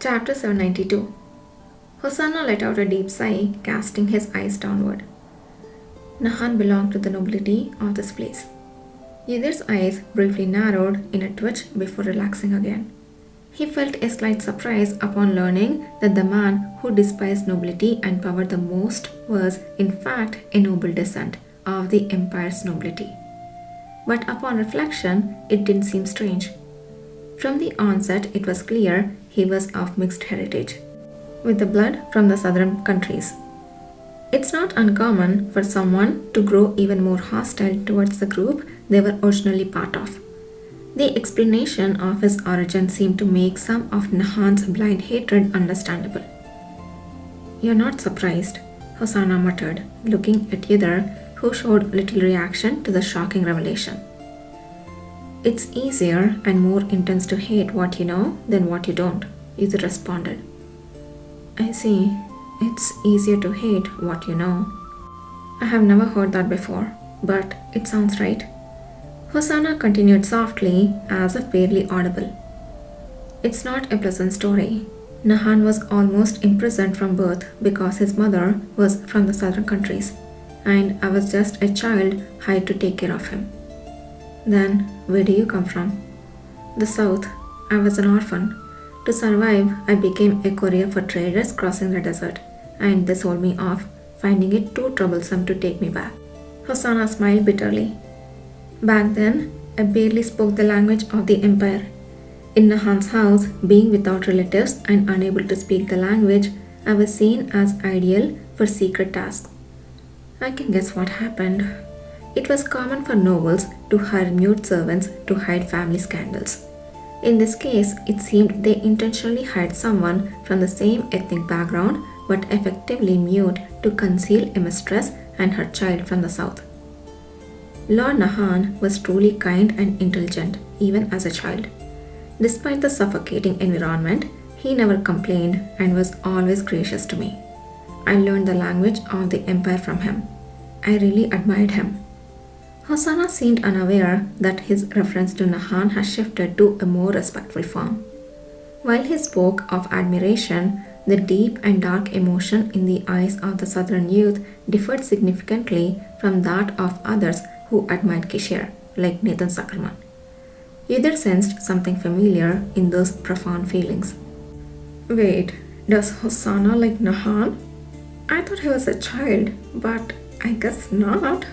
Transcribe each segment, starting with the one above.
Chapter 792. Hosanna let out a deep sigh, casting his eyes downward. Nahan belonged to the nobility of this place. Yiddir's eyes briefly narrowed in a twitch before relaxing again. He felt a slight surprise upon learning that the man who despised nobility and power the most was, in fact, a noble descent of the empire's nobility. But upon reflection, it didn't seem strange. From the onset, it was clear he was of mixed heritage, with the blood from the southern countries. It's not uncommon for someone to grow even more hostile towards the group they were originally part of. The explanation of his origin seemed to make some of Nahan's blind hatred understandable. "You're not surprised," Hosanna muttered, looking at Yiddir, who showed little reaction to the shocking revelation. "It's easier and more intense to hate what you know than what you don't," Yiddir responded. "I see. It's easier to hate what you know. I have never heard that before, but it sounds right." Hosanna continued softly, as if barely audible. "It's not a pleasant story. Nahan was almost imprisoned from birth because his mother was from the southern countries, and I was just a child hired to take care of him." "Then, where do you come from?" "The south. I was an orphan. To survive, I became a courier for traders crossing the desert, and they sold me off, finding it too troublesome to take me back." Hosanna smiled bitterly. "Back then, I barely spoke the language of the empire. In Nahan's house, being without relatives and unable to speak the language, I was seen as ideal for secret tasks. I can guess what happened. It was common for nobles to hire mute servants to hide family scandals. In this case, it seemed they intentionally hired someone from the same ethnic background but effectively mute to conceal a mistress and her child from the south. Lord Nahan was truly kind and intelligent, even as a child. Despite the suffocating environment, he never complained and was always gracious to me. I learned the language of the empire from him. I really admired him." Hosanna seemed unaware that his reference to Nahan had shifted to a more respectful form. While he spoke of admiration, the deep and dark emotion in the eyes of the southern youth differed significantly from that of others who admired Kishir, like Nathan Zuckerman. Yiddir sensed something familiar in those profound feelings. "Wait, does Hosanna like Nahan? I thought he was a child, but I guess not."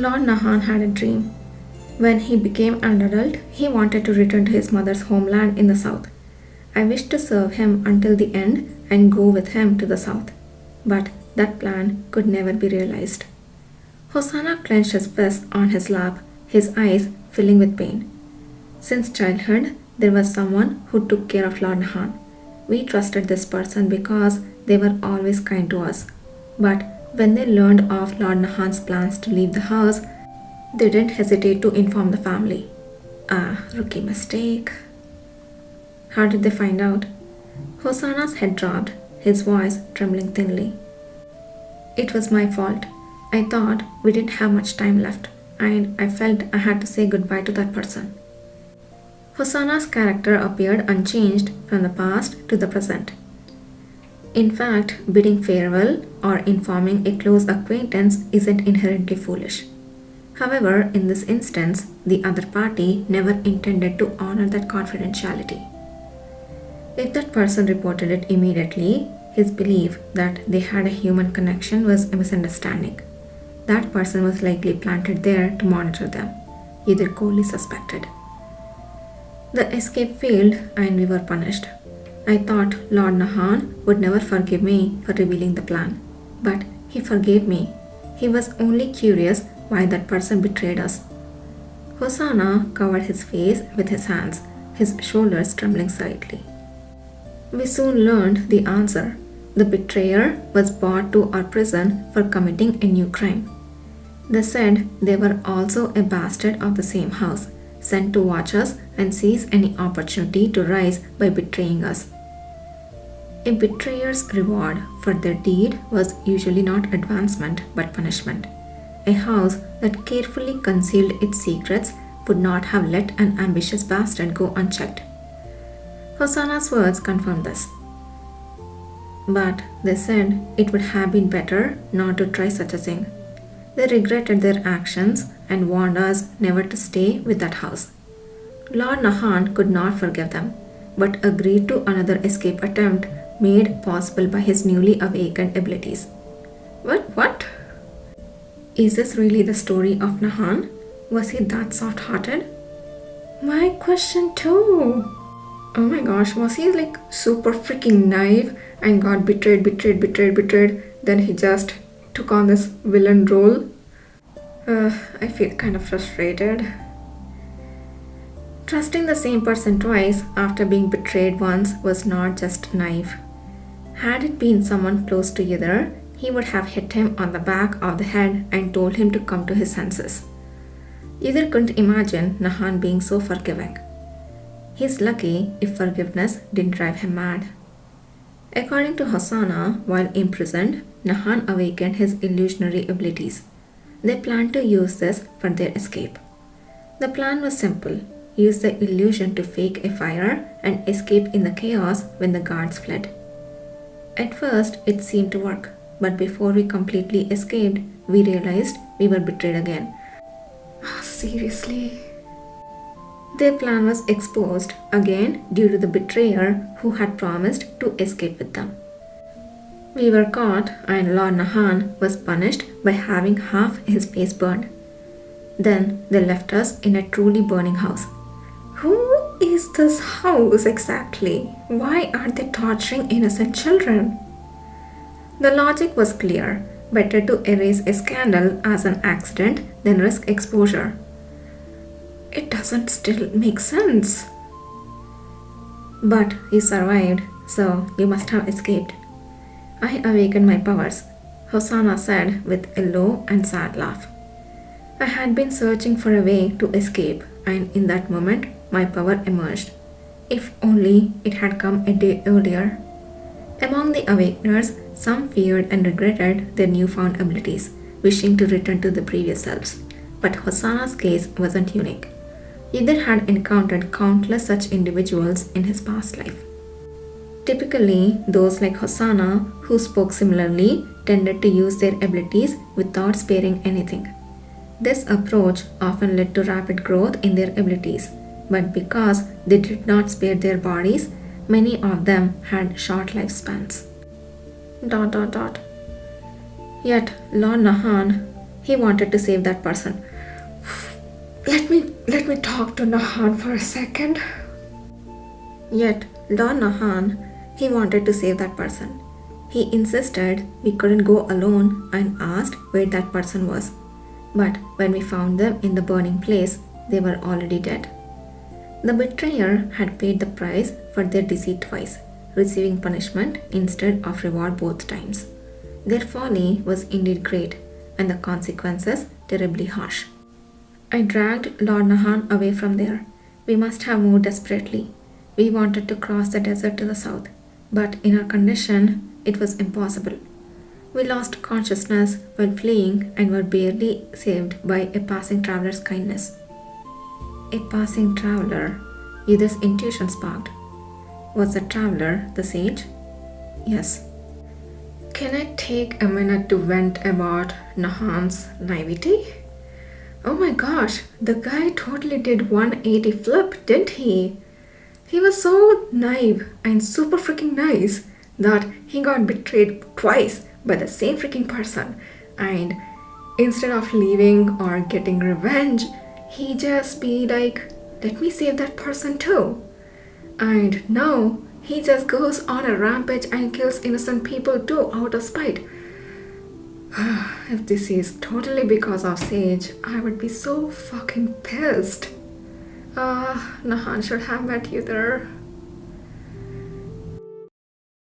Lord Nahan had a dream. When he became an adult, he wanted to return to his mother's homeland in the south. I wished to serve him until the end and go with him to the south, but that plan could never be realized. Hosanna clenched his fist on his lap, his eyes filling with pain. "Since childhood, there was someone who took care of Lord Nahan. We trusted this person because they were always kind to us. But when they learned of Lord Nahan's plans to leave the house, they didn't hesitate to inform the family. Ah, rookie mistake." "How did they find out?" Hosanna's head dropped, his voice trembling thinly. "It was my fault. I thought we didn't have much time left, and I felt I had to say goodbye to that person." Hosanna's character appeared unchanged from the past to the present. In fact, bidding farewell or informing a close acquaintance isn't inherently foolish. However, in this instance, the other party never intended to honor that confidentiality. If that person reported it immediately, his belief that they had a human connection was a misunderstanding. That person was likely planted there to monitor them, Yiddir coldly suspected. The escape failed and we were punished. I thought Lord Nahan would never forgive me for revealing the plan, but he forgave me. He was only curious why that person betrayed us." Hosanna covered his face with his hands, his shoulders trembling slightly. "We soon learned the answer. The betrayer was brought to our prison for committing a new crime. They said they were also a bastard of the same house, sent to watch us and seize any opportunity to rise by betraying us. A betrayer's reward for their deed was usually not advancement but punishment. A house that carefully concealed its secrets would not have let an ambitious bastard go unchecked." Hosanna's words confirmed this. But they said it would have been better not to try such a thing. They regretted their actions and warned us never to stay with that house. Lord Nahan could not forgive them, but agreed to another escape attempt made possible by his newly awakened abilities. What? Is this really the story of Nahan? Was he that soft-hearted? My question too. Oh my gosh, was he like super freaking naive and got betrayed, then he just took on this villain role? I feel kind of frustrated. Trusting the same person twice after being betrayed once was not just naive. Had it been someone close to Yidr, he would have hit him on the back of the head and told him to come to his senses. Yidr couldn't imagine Nahan being so forgiving. He's lucky if forgiveness didn't drive him mad. According to Hosanna, while imprisoned, Nahan awakened his illusionary abilities. They planned to use this for their escape. The plan was simple: use the illusion to fake a fire and escape in the chaos when the guards fled. At first, it seemed to work, but before we completely escaped, we realized we were betrayed again. Seriously? Their plan was exposed again due to the betrayer who had promised to escape with them. We were caught and Lord Nahan was punished by having half his face burned. Then they left us in a truly burning house. Who is this house exactly? Why are they torturing innocent children? The logic was clear. Better to erase a scandal as an accident than risk exposure. It doesn't still make sense. But you survived, so you must have escaped. I awakened my powers, Hosanna said with a low and sad laugh. I had been searching for a way to escape, and in that moment, my power emerged. If only it had come a day earlier. Among the awakeners, some feared and regretted their newfound abilities, wishing to return to the previous selves. But Hosanna's case wasn't unique. Yidr had encountered countless such individuals in his past life. Typically, those like Hosanna, who spoke similarly, tended to use their abilities without sparing anything. This approach often led to rapid growth in their abilities, but because they did not spare their bodies, many of them had short lifespans. Yet Lord Nahan, he wanted to save that person. Let me talk to Nahan for a second. Yet Lord Nahan, he wanted to save that person. He insisted we couldn't go alone and asked where that person was. But when we found them in the burning place, they were already dead. The betrayer had paid the price for their deceit twice, receiving punishment instead of reward both times. Their folly was indeed great, and the consequences terribly harsh. I dragged Lord Nahan away from there. We must have moved desperately. We wanted to cross the desert to the south, but in our condition, it was impossible. We lost consciousness while fleeing and were barely saved by a passing traveler's kindness. A passing traveler, Yidr's intuition sparked. Was the traveler the sage? Yes. Can I take a minute to vent about Nahan's naivety? Oh my gosh, the guy totally did 180 flip, didn't he? He was so naive and super freaking nice that he got betrayed twice by the same freaking person, and instead of leaving or getting revenge, he just be like, let me save that person too. And now he just goes on a rampage and kills innocent people too out of spite. If this is totally because of Sage, I would be so fucking pissed. Nahan should have met you there.